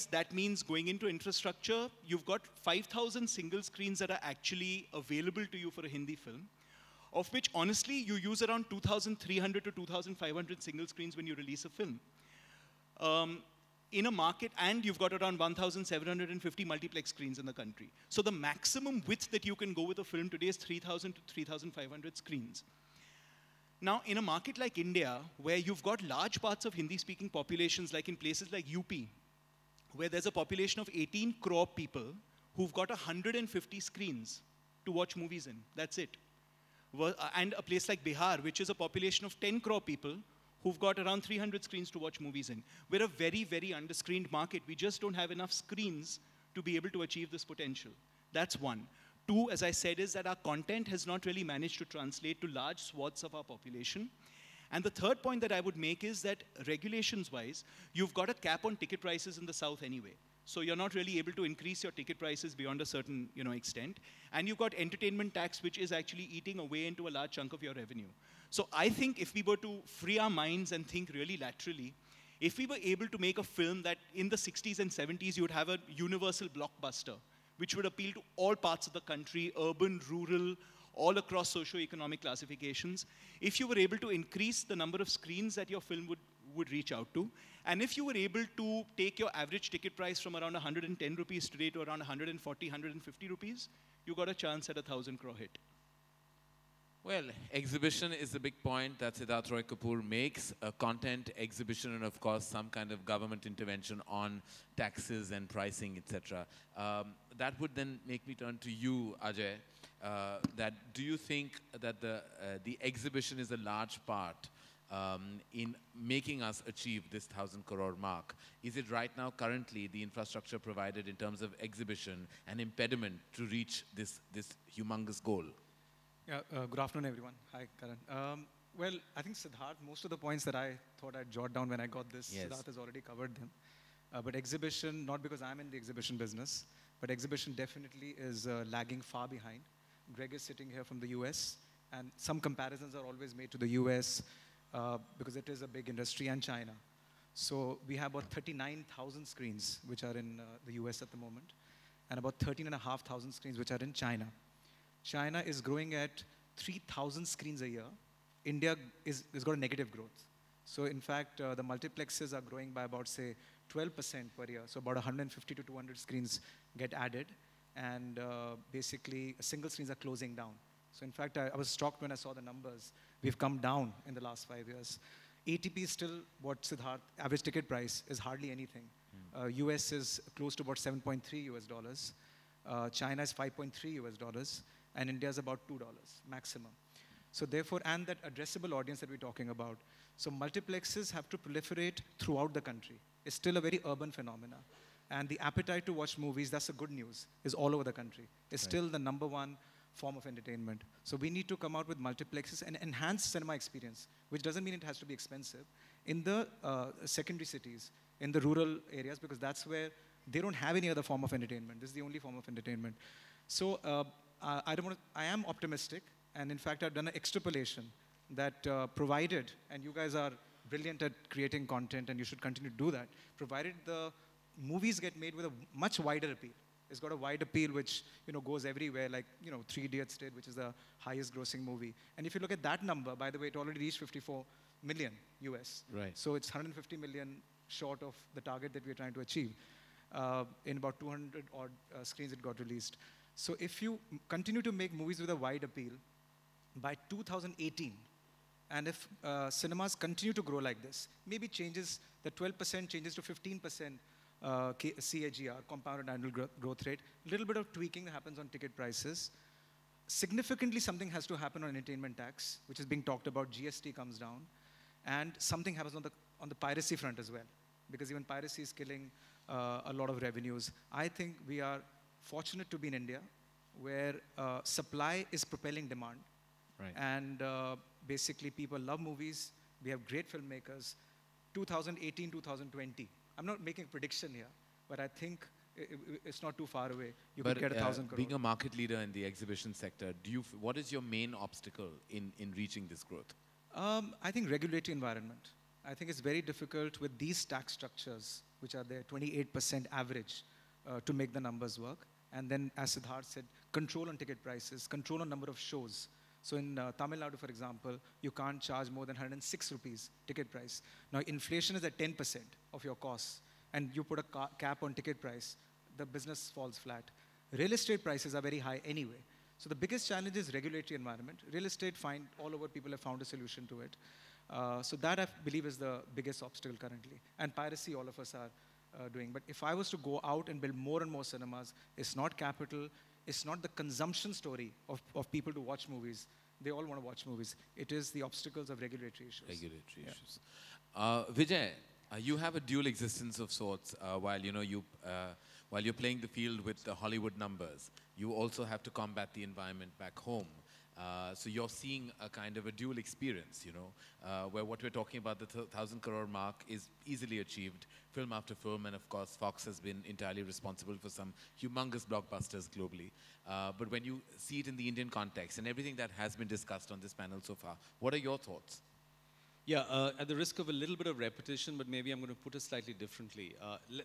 that means going into infrastructure, you've got 5,000 single screens that are actually available to you for a Hindi film, of which honestly you use around 2,300 to 2,500 single screens when you release a film. In a market, and you've got around 1,750 multiplex screens in the country. So the maximum width that you can go with a film today is 3,000 to 3,500 screens. Now, in a market like India, where you've got large parts of Hindi-speaking populations, like in places like UP, where there's a population of 18 crore people who've got 150 screens to watch movies in. That's it. And a place like Bihar, which is a population of 10 crore people who've got around 300 screens to watch movies in. We're a very, very underscreened market. We just don't have enough screens to be able to achieve this potential. That's one. Two, as I said, is that our content has not really managed to translate to large swaths of our population. And the third point that I would make is that regulations-wise, you've got a cap on ticket prices in the South anyway. So you're not really able to increase your ticket prices beyond a certain extent. And you've got entertainment tax, which is actually eating away into a large chunk of your revenue. So I think if we were to free our minds and think really laterally, if we were able to make a film that in the 60s and 70s, you would have a universal blockbuster, which would appeal to all parts of the country, urban, rural, all across socio-economic classifications. If you were able to increase the number of screens that your film would reach out to, and if you were able to take your average ticket price from around 110 rupees today to around 140, 150 rupees, you got a chance at a 1,000 crore hit. Well, exhibition is the big point that Siddharth Roy Kapoor makes. A content exhibition and, of course, some kind of government intervention on taxes and pricing, etc. That would then make me turn to you, Ajay. Do you think that the exhibition is a large part in making us achieve this 1,000 crore mark? Is it right now, currently, the infrastructure provided in terms of exhibition an impediment to reach this humongous goal? Yeah, good afternoon, everyone. Hi, Karan. Well, I think Siddharth, most of the points that I thought I'd jot down when I got this, yes, Siddharth has already covered them. But exhibition, not because I'm in the exhibition business, but exhibition definitely is lagging far behind. Greg is sitting here from the US, and some comparisons are always made to the US because it is a big industry, and China. So we have about 39,000 screens which are in the US at the moment, and about 13,500 screens which are in China. China is growing at 3,000 screens a year. India has got a negative growth. So in fact, the multiplexes are growing by about, say, 12% per year. So about 150 to 200 screens get added. And basically, single screens are closing down. So in fact, I was shocked when I saw the numbers. We've come down in the last 5 years. ATP is still what Siddharth, average ticket price is hardly anything. US is close to about 7.3 US dollars. China is 5.3 US dollars. And India is about $2 maximum. So therefore, and that addressable audience that we're talking about. So multiplexes have to proliferate throughout the country. It's still a very urban phenomena. And the appetite to watch movies, that's the good news, is all over the country. It's still the #1 form of entertainment. So we need to come out with multiplexes and enhance cinema experience, which doesn't mean it has to be expensive, in the secondary cities, in the rural areas, because that's where they don't have any other form of entertainment. This is the only form of entertainment. So I am optimistic, and in fact, I've done an extrapolation that provided, and you guys are brilliant at creating content, and you should continue to do that, provided the movies get made with a much wider appeal. It's got a wide appeal which goes everywhere, like Three Idiots did, which is the highest grossing movie. And if you look at that number, by the way, it already reached 54 million US. Right. So it's 150 million short of the target that we're trying to achieve. In about 200 odd screens it got released. So if you continue to make movies with a wide appeal, by 2018, and if cinemas continue to grow like this, maybe changes, the 12% changes to 15% CAGR, compounded annual growth rate, a little bit of tweaking that happens on ticket prices. Significantly, something has to happen on entertainment tax, which is being talked about. GST comes down, and something happens on the piracy front as well, because even piracy is killing a lot of revenues. I think we are fortunate to be in India, where supply is propelling demand. Right. And basically, people love movies. We have great filmmakers. 2018, 2020. I'm not making a prediction here, but I think it's not too far away. You could get 1,000 crore. Being a market leader in the exhibition sector, what is your main obstacle in reaching this growth? I think regulatory environment. I think it's very difficult with these tax structures which are there, 28% average to make the numbers work. And then, as Siddharth said, control on ticket prices, control on number of shows. So in Tamil Nadu, for example, you can't charge more than 106 rupees ticket price. Now, inflation is at 10% of your costs, and you put a cap on ticket price, the business falls flat. Real estate prices are very high anyway. So the biggest challenge is regulatory environment. Real estate, fine, all over people have found a solution to it. So that, I believe, is the biggest obstacle currently. And piracy, all of us are doing. But if I was to go out and build more and more cinemas, it's not capital, it's not the consumption story of people to watch movies. They all want to watch movies. It is the obstacles of regulatory issues. Regulatory issues. Vijay, you have a dual existence of sorts while you're playing the field with the Hollywood numbers. You also have to combat the environment back home. So you're seeing a kind of a dual experience, where what we're talking about, the 1,000 crore mark, is easily achieved film after film, and of course Fox has been entirely responsible for some humongous blockbusters globally. But when you see it in the Indian context and everything that has been discussed on this panel so far, what are your thoughts? Yeah, at the risk of a little bit of repetition, but maybe I'm going to put it slightly differently.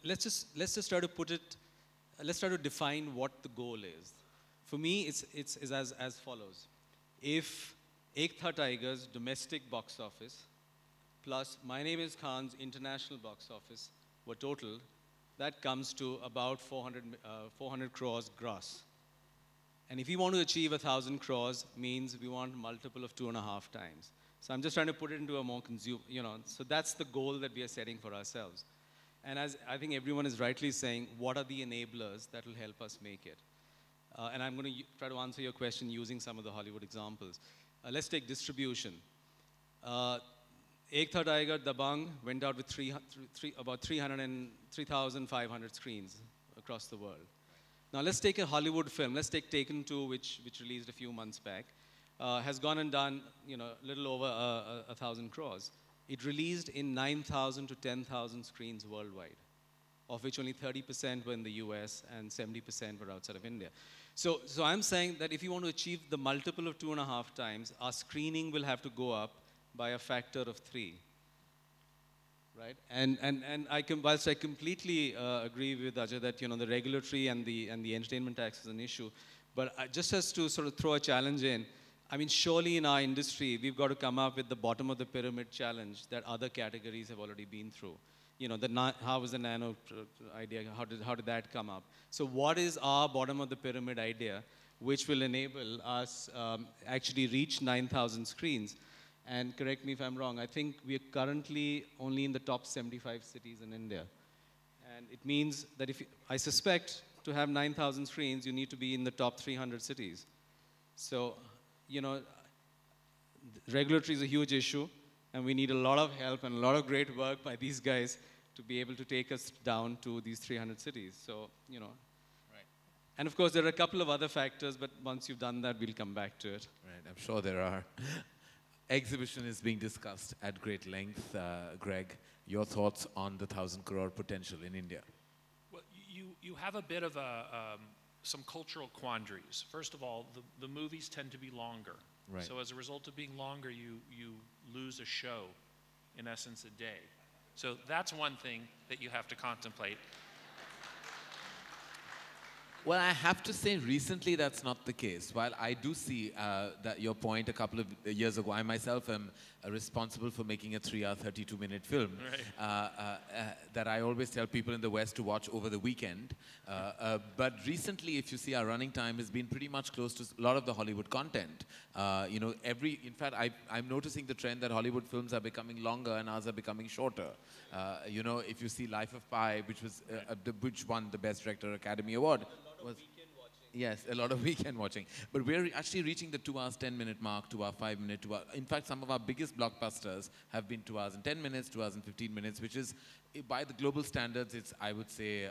Let's just try to put it, let's try to define what the goal is. For me, it's as follows. If Ek Tha Tiger's domestic box office plus My Name is Khan's international box office were totaled, that comes to about 400 crores gross. And if we want to achieve 1,000 crores, means we want a multiple of 2.5 times. So I'm just trying to put it into a more so that's the goal that we are setting for ourselves. And as I think everyone is rightly saying, what are the enablers that will help us make it? And I'm going to try to answer your question using some of the Hollywood examples. Let's take distribution. Ek Tha Tiger, Dabangg went out with about 3,500 screens across the world. Now let's take a Hollywood film. Let's take Taken 2, which released a few months back. Has gone and done a little over 1,000 crores. It released in 9,000 to 10,000 screens worldwide, of which only 30% were in the US and 70% were outside of India. So I'm saying that if you want to achieve the multiple of 2.5 times, our screening will have to go up by a factor of 3. Right? And whilst I completely agree with Ajay that the regulatory and the entertainment tax is an issue, but just as to sort of throw a challenge in, I mean, surely in our industry, we've got to come up with the bottom of the pyramid challenge that other categories have already been through. How was the nano idea? How did that come up? So what is our bottom of the pyramid idea, which will enable us actually reach 9,000 screens? And correct me if I'm wrong, I think we are currently only in the top 75 cities in India. And it means that I suspect to have 9,000 screens, you need to be in the top 300 cities. So, regulatory is a huge issue, and we need a lot of help and a lot of great work by these guys to be able to take us down to these 300 cities. So, Right. And of course, there are a couple of other factors, but once you've done that, we'll come back to it. Right, I'm sure there are. Exhibition is being discussed at great length. Greg, your thoughts on the 1,000 crore potential in India? Well, you have a bit of some cultural quandaries. First of all, the movies tend to be longer. Right. So as a result of being longer, you lose a show, in essence, a day. So that's one thing that you have to contemplate. Well, I have to say, recently that's not the case. While I do see that your point a couple of years ago, I myself am responsible for making a 3-hour, 32-minute film that I always tell people in the West to watch over the weekend. But recently, if you see, our running time has been pretty much close to a lot of the Hollywood content. In fact, I'm noticing the trend that Hollywood films are becoming longer and ours are becoming shorter. If you see Life of Pi, which won the Best Director Academy Award. Yes, a lot of weekend watching. But we're actually reaching the 2 hours, 10-minute mark, 2 hour, 5 minute, 2 hour. In fact, some of our biggest blockbusters have been 2 hours and 10 minutes, 2 hours and 15 minutes, which is, by the global standards, it's, I would say,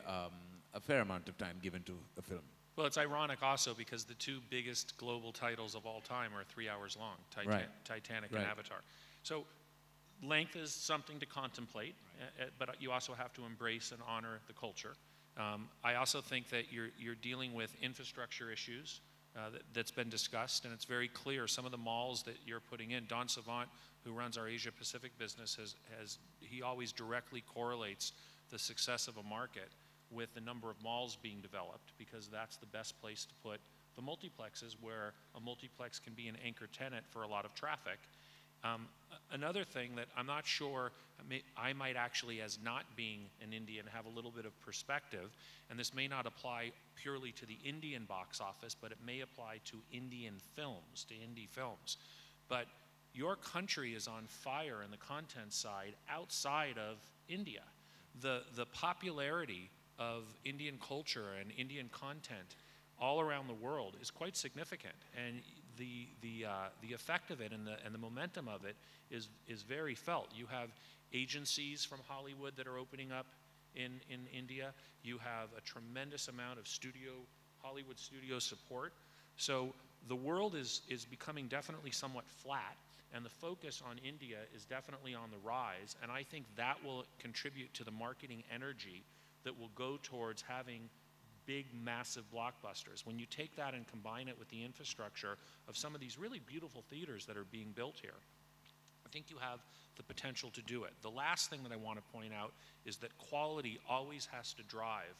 a fair amount of time given to a film. Well, it's ironic also because the two biggest global titles of all time are 3 hours long, Titanic and Avatar. So length is something to contemplate, but you also have to embrace and honor the culture. I also think that you're dealing with infrastructure issues that's been discussed, and it's very clear some of the malls that you're putting in. Don Savant, who runs our Asia Pacific business, he always directly correlates the success of a market with the number of malls being developed, because that's the best place to put the multiplexes, where a multiplex can be an anchor tenant for a lot of traffic. Another thing that I'm not sure, I might actually, as not being an Indian, have a little bit of perspective, and this may not apply purely to the Indian box office, but it may apply to Indian films, to indie films. But your country is on fire in the content side outside of India. The popularity of Indian culture and Indian content all around the world is quite significant, and the effect of it and the momentum of it is very felt. You have agencies from Hollywood that are opening up in India. You have a tremendous amount of Hollywood studio support. So the world is becoming definitely somewhat flat, and the focus on India is definitely on the rise, and I think that will contribute to the marketing energy that will go towards having big, massive blockbusters. When you take that and combine it with the infrastructure of some of these really beautiful theaters that are being built here, I think you have the potential to do it. The last thing that I want to point out is that quality always has to drive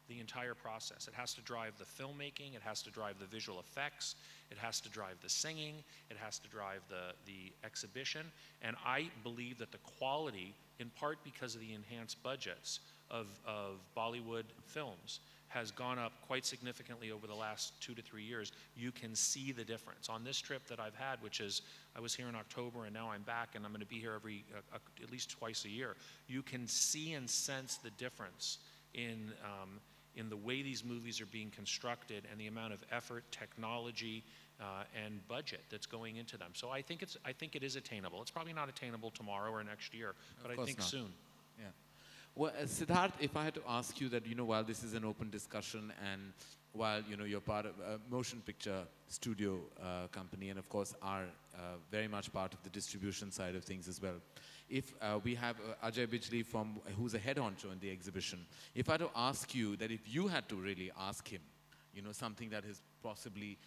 the entire process. It has to drive the filmmaking, it has to drive the visual effects, it has to drive the singing, it has to drive the exhibition, and I believe that the quality, in part because of the enhanced budgets of Bollywood films, has gone up quite significantly over the last 2 to 3 years. You can see the difference. On this trip that I've had, which is, I was here in October and now I'm back and I'm going to be here at least twice a year, you can see and sense the difference in the way these movies are being constructed and the amount of effort, technology, and budget that's going into them. So I think it is attainable. It's probably not attainable tomorrow or next year, but I think soon. Yeah. Well, Siddharth, if I had to ask you that, while this is an open discussion and while, you're part of a motion picture studio company and of course are very much part of the distribution side of things as well. If we have Ajay Bijli who's a head honcho in the exhibition, if I had to ask you that if you had to really ask him, something that is possibly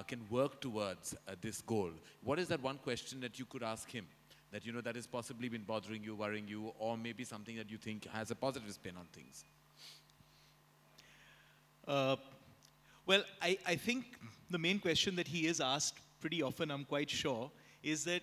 can work towards this goal, what is that one question that you could ask him? That that has possibly been bothering you, worrying you, or maybe something that you think has a positive spin on things? Well, I think the main question that he is asked pretty often, I'm quite sure, is that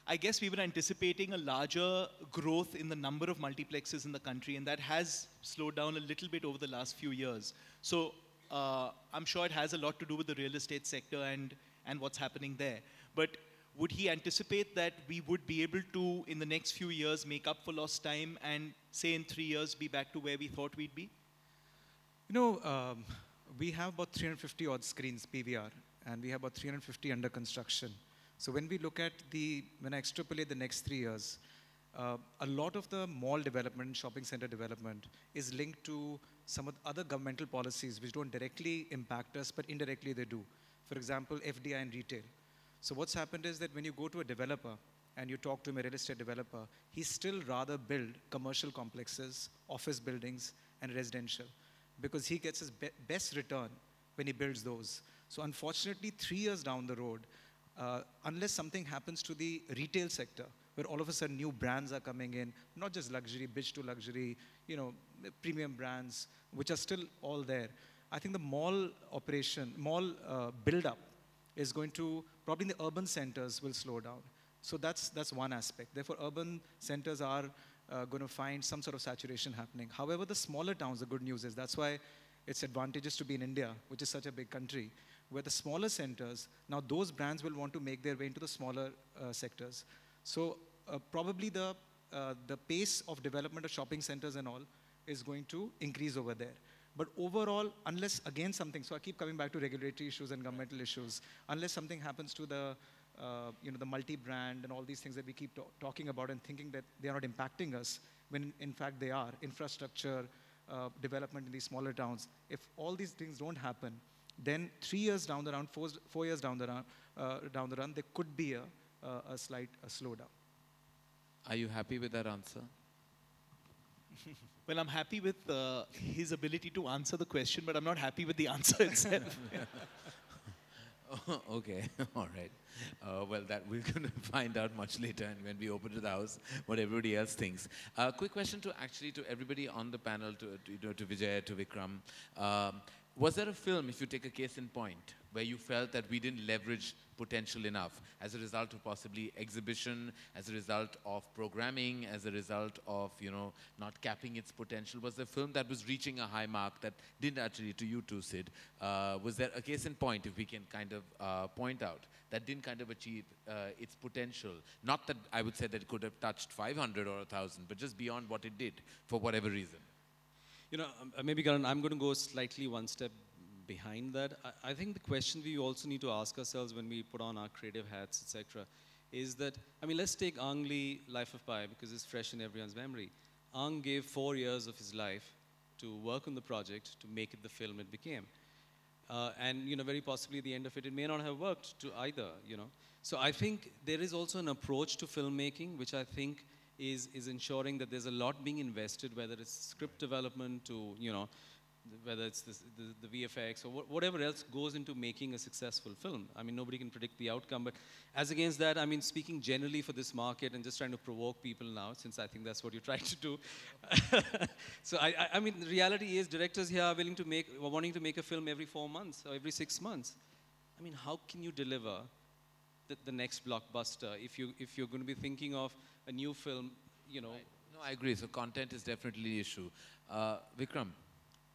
I guess we were anticipating a larger growth in the number of multiplexes in the country, and that has slowed down a little bit over the last few years. So I'm sure it has a lot to do with the real estate sector and what's happening there. But would he anticipate that we would be able to, in the next few years, make up for lost time and, say, in 3 years, be back to where we thought we'd be? We have about 350 odd screens, PVR, and we have about 350 under construction. So when we look at when I extrapolate the next 3 years, a lot of the mall development, shopping center development is linked to some of the other governmental policies which don't directly impact us, but indirectly they do. For example, FDI and retail. So what's happened is that when you go to a developer and you talk to him, a real estate developer, he still rather build commercial complexes, office buildings, and residential, because he gets his best return when he builds those. So unfortunately, 3 years down the road, unless something happens to the retail sector, where all of a sudden new brands are coming in, not just luxury, bitch to luxury, premium brands, which are still all there. I think the mall build-up is going to, probably in the urban centers, will slow down. So that's one aspect. Therefore, urban centers are going to find some sort of saturation happening. However, the smaller towns, the good news is, that's why it's advantageous to be in India, which is such a big country, where the smaller centers, now those brands will want to make their way into the smaller sectors. So probably the pace of development of shopping centers and all is going to increase over there. But overall, unless, again, so I keep coming back to regulatory issues and governmental issues, unless something happens to the multi-brand and all these things that we keep talking about and thinking that they are not impacting us, when in fact they are, infrastructure, development in these smaller towns, if all these things don't happen, then 3 years down the run, 4 years down the run, there could be a slight slowdown. Are you happy with that answer? Well, I'm happy with his ability to answer the question, but I'm not happy with the answer itself. Okay, all right. Well, that we're going to find out much later, and when we open to the house, what everybody else thinks. Quick question to everybody on the panel, to Vijay, to Vikram. Was there a film, if you take a case in point, where you felt that we didn't leverage potential enough as a result of possibly exhibition, as a result of programming, as a result of, not capping its potential? Was there a film that was reaching a high mark that didn't actually, to you too, Sid, was there a case in point, if we can kind of point out, that didn't kind of achieve its potential? Not that I would say that it could have touched 500 or 1,000, but just beyond what it did, for whatever reason. Maybe Karan, I'm going to go slightly one step behind that. I think the question we also need to ask ourselves when we put on our creative hats, etc., is that, let's take Ang Lee, Life of Pi, because it's fresh in everyone's memory. Ang gave 4 years of his life to work on the project to make it the film it became. And very possibly the end of it may not have worked to either, So I think there is also an approach to filmmaking, which I think is ensuring that there's a lot being invested, whether it's script development to, whether it's the VFX or whatever else goes into making a successful film. Nobody can predict the outcome, but as against that, speaking generally for this market and just trying to provoke people now, since I think that's what you're trying to do. So the reality is directors here are wanting to make a film every 4 months or every 6 months. How can you deliver the next blockbuster if you're going to be thinking of a new film, Right. No, I agree. So content is definitely the issue. Vikram,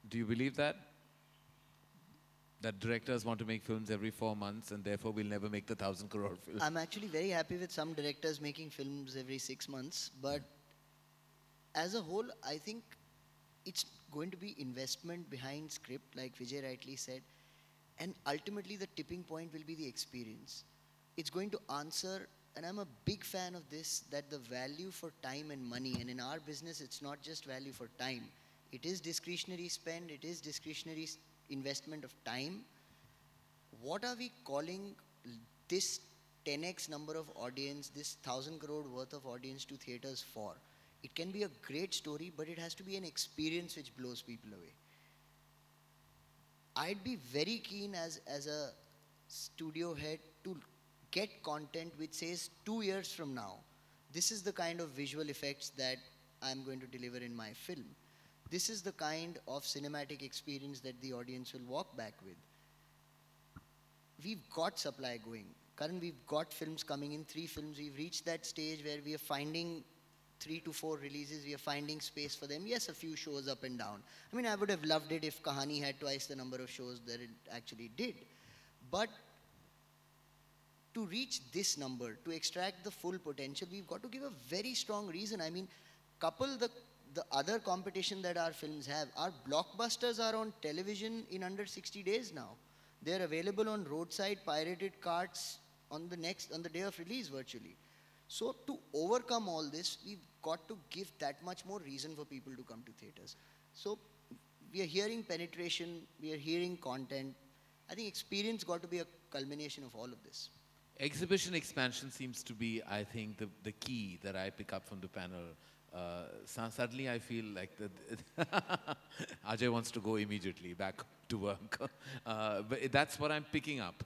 do you believe that? That directors want to make films every 4 months and therefore we'll never make the 1,000 crore film? I'm actually very happy with some directors making films every 6 months, but as a whole, I think it's going to be investment behind script, like Vijay rightly said, and ultimately the tipping point will be the experience. It's going to answer, and I'm a big fan of this, that the value for time and money, and in our business it's not just value for time, it is discretionary spend, it is discretionary investment of time. What are we calling this 10x number of audience, this 1,000 crore worth of audience to theaters for? It can be a great story, but it has to be an experience which blows people away. I'd be very keen as a studio head to get content which says 2 years from now, this is the kind of visual effects that I'm going to deliver in my film. This is the kind of cinematic experience that the audience will walk back with. We've got supply going. Karan, we've got films coming in, 3 films. We've reached that stage where we are finding 3 to 4 releases. We are finding space for them. Yes, a few shows up and down. I would have loved it if Kahani had twice the number of shows that it actually did. But to reach this number, to extract the full potential, we've got to give a very strong reason. Couple the other competition that our films have. Our blockbusters are on television in under 60 days now. They're available on roadside pirated carts on the day of release virtually. So to overcome all this, we've got to give that much more reason for people to come to theaters. So we are hearing penetration, we are hearing content. I think experience got to be a culmination of all of this. Exhibition expansion seems to be, I think, the key that I pick up from the panel. Suddenly I feel like Ajay wants to go immediately back to work. But that's what I'm picking up.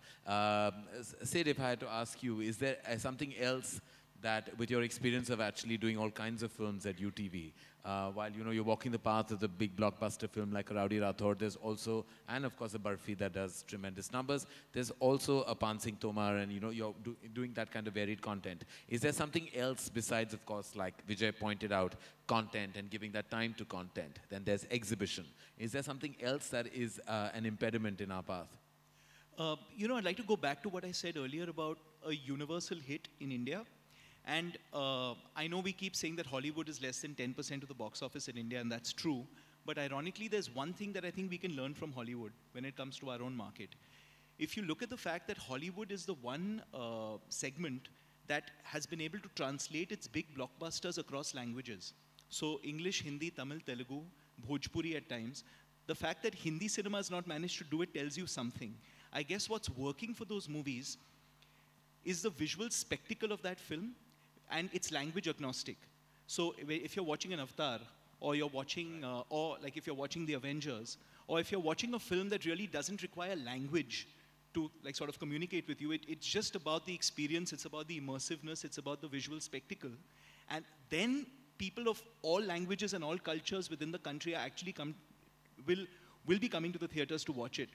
Sid, if I had to ask you, is there something else that, with your experience of actually doing all kinds of films at UTV, while you're walking the path of the big blockbuster film like Rowdy Rathod, there's also, and of course a Barfi that does tremendous numbers, there's also a Pan Singh Tomar, and you're doing that kind of varied content. Is there something else besides, of course, like Vijay pointed out, content and giving that time to content? Then there's exhibition. Is there something else that is an impediment in our path? I'd like to go back to what I said earlier about a universal hit in India. And I know we keep saying that Hollywood is less than 10% of the box office in India, and that's true. But ironically, there's one thing that I think we can learn from Hollywood when it comes to our own market. If you look at the fact that Hollywood is the one segment that has been able to translate its big blockbusters across languages. So English, Hindi, Tamil, Telugu, Bhojpuri at times. The fact that Hindi cinema has not managed to do it tells you something. I guess what's working for those movies is the visual spectacle of that film, and it's language agnostic. So if you're watching an Avatar, or you're watching, or like if you're watching The Avengers, or if you're watching a film that really doesn't require language to like sort of communicate with you. It's just about the experience, it's about the immersiveness, it's about the visual spectacle. And then people of all languages and all cultures within the country are actually will be coming to the theaters to watch it.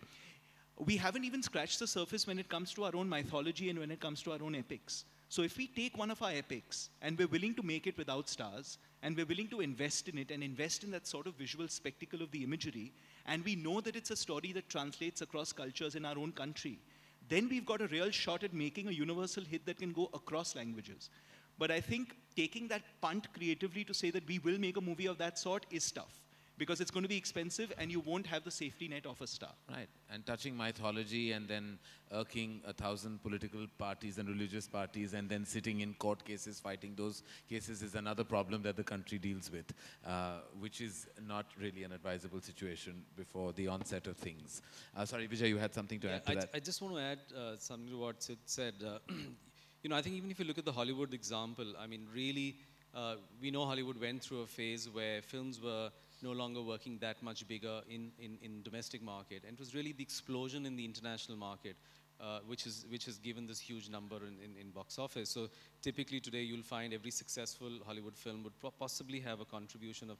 We haven't even scratched the surface when it comes to our own mythology and when it comes to our own epics. So if we take one of our epics and we're willing to make it without stars, and we're willing to invest in it and invest in that sort of visual spectacle of the imagery, and we know that it's a story that translates across cultures in our own country, then we've got a real shot at making a universal hit that can go across languages. But I think taking that punt creatively to say that we will make a movie of that sort is tough, because it's going to be expensive and you won't have the safety net of a star. Right, and touching mythology and then irking 1,000 political parties and religious parties and then sitting in court cases, fighting those cases is another problem that the country deals with, which is not really an advisable situation before the onset of things. Sorry, Vijay, you had something to add to that? I just want to add something to what Sid said. You know, I think even if you look at the Hollywood example, I mean, really, we know Hollywood went through a phase where films were no longer working that much bigger in domestic market. And it was really the explosion in the international market, which has given this huge number in box office. So typically today you'll find every successful Hollywood film would possibly have a contribution of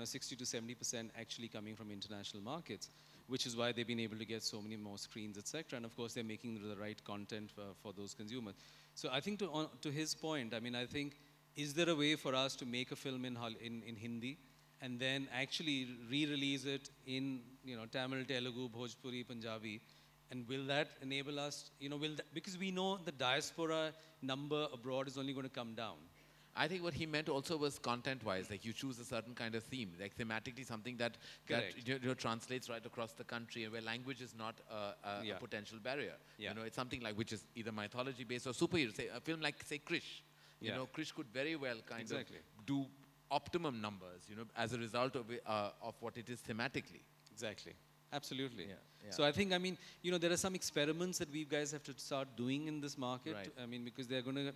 60 to 70% actually coming from international markets, which is why they've been able to get so many more screens, etc. And of course they're making the right content for those consumers. So I think to his point, I mean, I think, is there a way for us to make a film in Hindi and then actually re-release it in Tamil, Telugu, Bhojpuri, Punjabi, and will that enable us, because we know the diaspora number abroad is only going to come down. I think what he meant also was content-wise, like you choose a certain kind of theme, like thematically something that translates right across the country, and where language is not a potential barrier. Yeah. It's something like which is either mythology-based or superhero. Say a film like, say, Krish. Krish could very well kind of do optimum numbers, as a result of what it is thematically. Exactly. Absolutely. Yeah. So I think, I mean, there are some experiments that we guys have to start doing in this market. Right. I mean, because they're going to,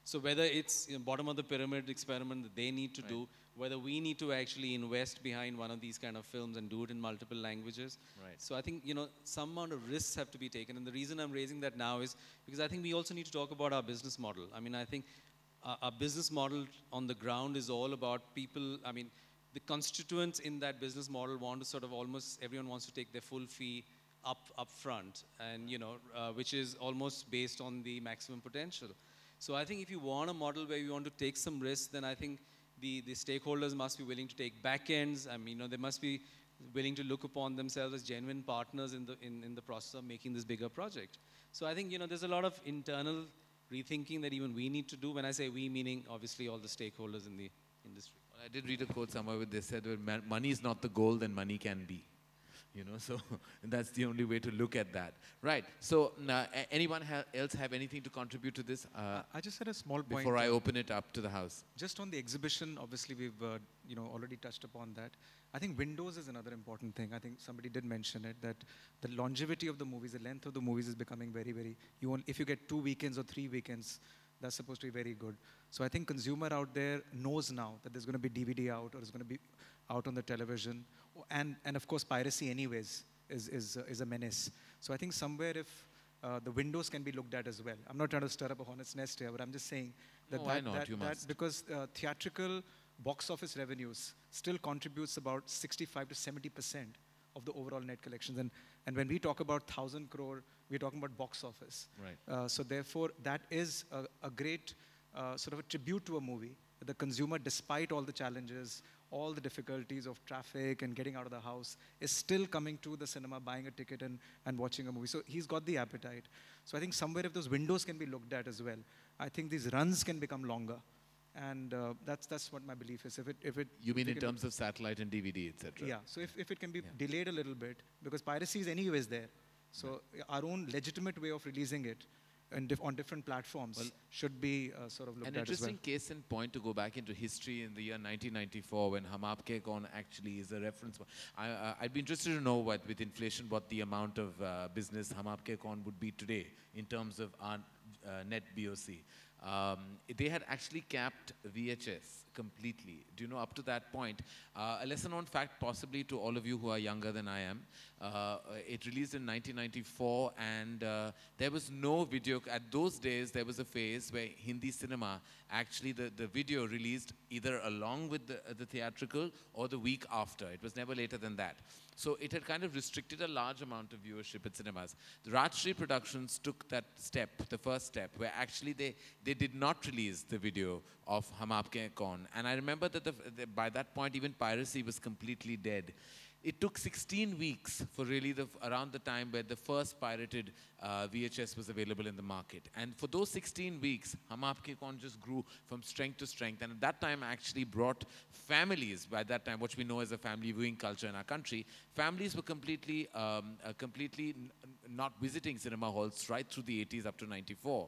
so whether it's bottom of the pyramid experiment that they need to do, whether we need to actually invest behind one of these kind of films and do it in multiple languages. Right. So I think, some amount of risks have to be taken. And the reason I'm raising that now is because I think we also need to talk about our business model. I mean, I think our business model on the ground is all about people, I mean, the constituents in that business model want to sort of almost, everyone wants to take their full fee up front, and which is almost based on the maximum potential. So I think if you want a model where you want to take some risks, then I think the stakeholders must be willing to take back ends. I mean, they must be willing to look upon themselves as genuine partners in the process of making this bigger project. So I think there's a lot of internal rethinking that even we need to do. When I say we, meaning obviously all the stakeholders in the industry. I did read a quote somewhere where they said, well, money is not the goal, then money can be. So that's the only way to look at that. Right. So anyone else have anything to contribute to this? I just had a small point. Before I open it up to the house. Just on the exhibition, obviously we've already touched upon that. I think windows is another important thing. I think somebody did mention it, that the longevity of the movies, the length of the movies is becoming very, very, if you get 2 weekends or 3 weekends, that's supposed to be very good. So I think consumer out there knows now that there's going to be DVD out, or it's going to be out on the television. And of course, piracy anyways is a menace. So I think somewhere if the windows can be looked at as well. I'm not trying to stir up a hornet's nest here, but I'm just saying that, why not? You must. Because theatrical box office revenues still contributes about 65 to 70% of the overall net collections. And when we talk about 1,000 crore, we're talking about box office. Right. So therefore, that is a great sort of a tribute to a movie. The consumer, despite all the challenges, all the difficulties of traffic and getting out of the house, is still coming to the cinema, buying a ticket and watching a movie. So he's got the appetite. So I think somewhere if those windows can be looked at as well, I think these runs can become longer. And that's what my belief is. If it you mean in terms of satellite and DVD, etc.? Yeah. So if it can be delayed a little bit, because piracy is anyways there. So our own legitimate way of releasing it on different platforms should be sort of looked at as well. An interesting case in point to go back into history in the year 1994 when Hum Aapke Kaun actually is a reference. I'd be interested to know with inflation what the amount of business Hum Aapke Kaun would be today in terms of our net BOC. they had actually capped VHS completely. Do you know, up to that point, a lesser known fact possibly to all of you who are younger than I am, it released in 1994 and there was no video. At those days, there was a phase where Hindi cinema, actually the video released either along with the theatrical or the week after. It was never later than that. So it had kind of restricted a large amount of viewership at cinemas. The Rajshri Productions took that step, the first step, where actually they did not release the video of Hum Aapke Hain Kaun. And I remember that by that point, even piracy was completely dead. It took 16 weeks for really around the time where the first pirated VHS was available in the market. And for those 16 weeks, Hum Aapke Hain Kaun just grew from strength to strength. And at that time, actually brought families, by that time, what we know as a family viewing culture in our country, families were completely not visiting cinema halls right through the 80s up to 94.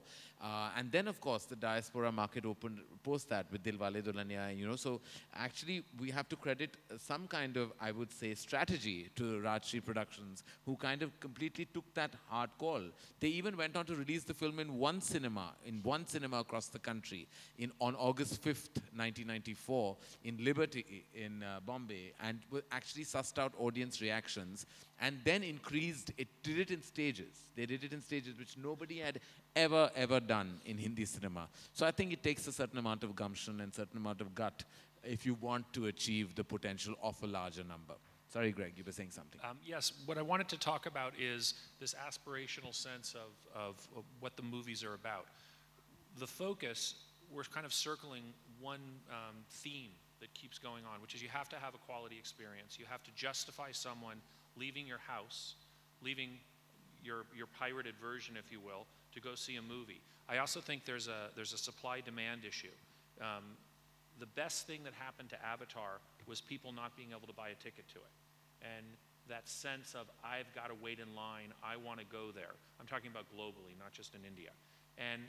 And then, of course, the diaspora market opened post that with Dilwale Dulhania, you know. So actually, we have to credit some kind of, I would say, strategy to Rajshri Productions, who kind of completely took that hard call. They even went on to release the film in one cinema across the country on August 5th, 1994, in Liberty in Bombay, and actually sussed out audience reactions, and then increased, did it in stages. They did it in stages which nobody had ever done in Hindi cinema. So I think it takes a certain amount of gumption and certain amount of gut if you want to achieve the potential of a larger number. Sorry, Greg, you were saying something. Yes, what I wanted to talk about is this aspirational sense of what the movies are about. The focus, we're kind of circling one theme that keeps going on, which is you have to have a quality experience. You have to justify someone leaving your house, leaving your pirated version, if you will, to go see a movie. I also think there's a supply-demand issue. The best thing that happened to Avatar was people not being able to buy a ticket to it. And that sense of, I've got to wait in line, I want to go there. I'm talking about globally, not just in India. And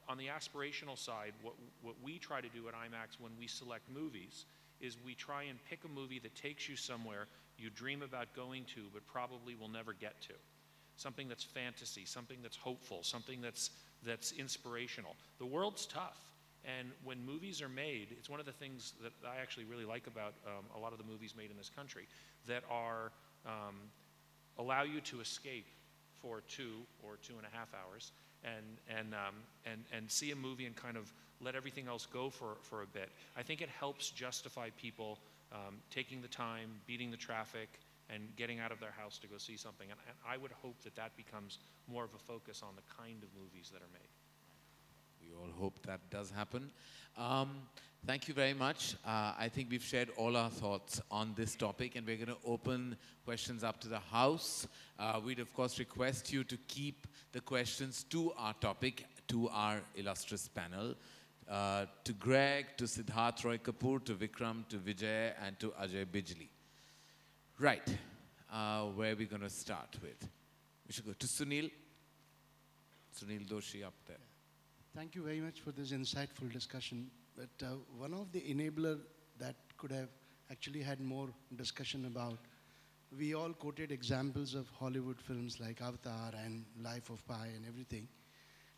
on the aspirational side, what we try to do at IMAX when we select movies is we try and pick a movie that takes you somewhere you dream about going to, but probably will never get to. Something that's fantasy, something that's hopeful, something that's inspirational. The world's tough. And when movies are made, it's one of the things that I actually really like about a lot of the movies made in this country that are allow you to escape for 2 or 2.5 hours and see a movie and kind of let everything else go for a bit. I think it helps justify people taking the time, beating the traffic, and getting out of their house to go see something. And I would hope that that becomes more of a focus on the kind of movies that are made. We all hope that does happen. Thank you very much. I think we've shared all our thoughts on this topic, and we're going to open questions up to the House. We'd, of course, request you to keep the questions to our topic, to our illustrious panel, to Greg, to Siddharth Roy Kapoor, to Vikram, to Vijay, and to Ajay Bijli. Right. Where are we going to start with? We should go to Sunil. Sunil Doshi up there. Thank you very much for this insightful discussion. But one of the enabler that could have actually had more discussion about, we all quoted examples of Hollywood films like Avatar and Life of Pi and everything.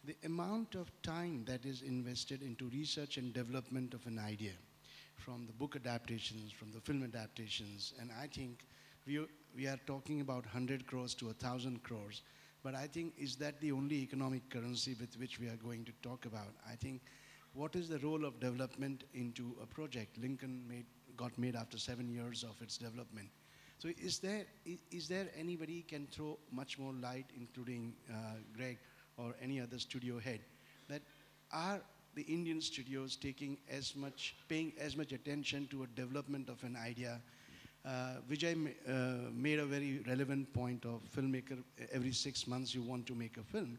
The amount of time that is invested into research and development of an idea, from the book adaptations, from the film adaptations, and I think we are talking about 100 crores to 1,000 crores. But I think, is that the only economic currency with which we are going to talk about? I think, what is the role of development into a project? Lincoln got made after 7 years of its development. So is there anybody can throw much more light, including Greg or any other studio head, that are the Indian studios paying as much attention to a development of an idea? Vijay made a very relevant point of filmmaker, every 6 months you want to make a film,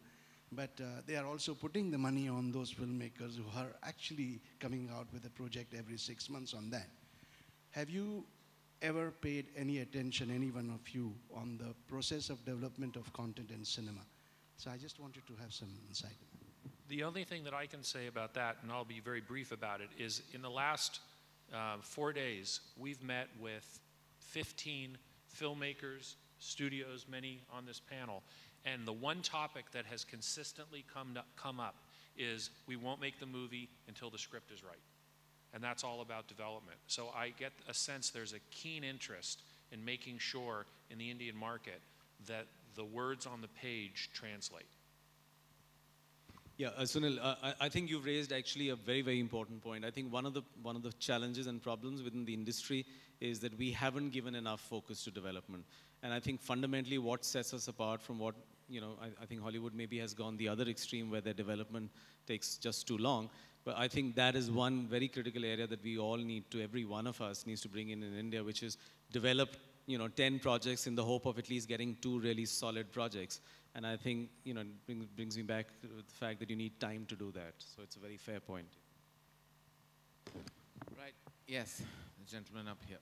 but they are also putting the money on those filmmakers who are actually coming out with a project every 6 months on that. Have you ever paid any attention, any one of you, on the process of development of content in cinema? So I just wanted to have some insight. The only thing that I can say about that, and I'll be very brief about it, is in the last 4 days, we've met with 15 filmmakers, studios, many on this panel, and the one topic that has consistently come up is we won't make the movie until the script is right. And that's all about development. So I get a sense there's a keen interest in making sure in the Indian market that the words on the page translate. Yeah, Sunil, I think you've raised actually a very, very important point. I think one of the challenges and problems within the industry is that we haven't given enough focus to development. And I think fundamentally what sets us apart from what, you know, I think Hollywood maybe has gone the other extreme where their development takes just too long. But I think that is one very critical area that we all need to, every one of us needs to bring in India, which is develop, you know, 10 projects in the hope of at least getting 2 really solid projects. And I think, you know, it brings me back to the fact that you need time to do that. So it's a very fair point. Right. Yes, the gentleman up here.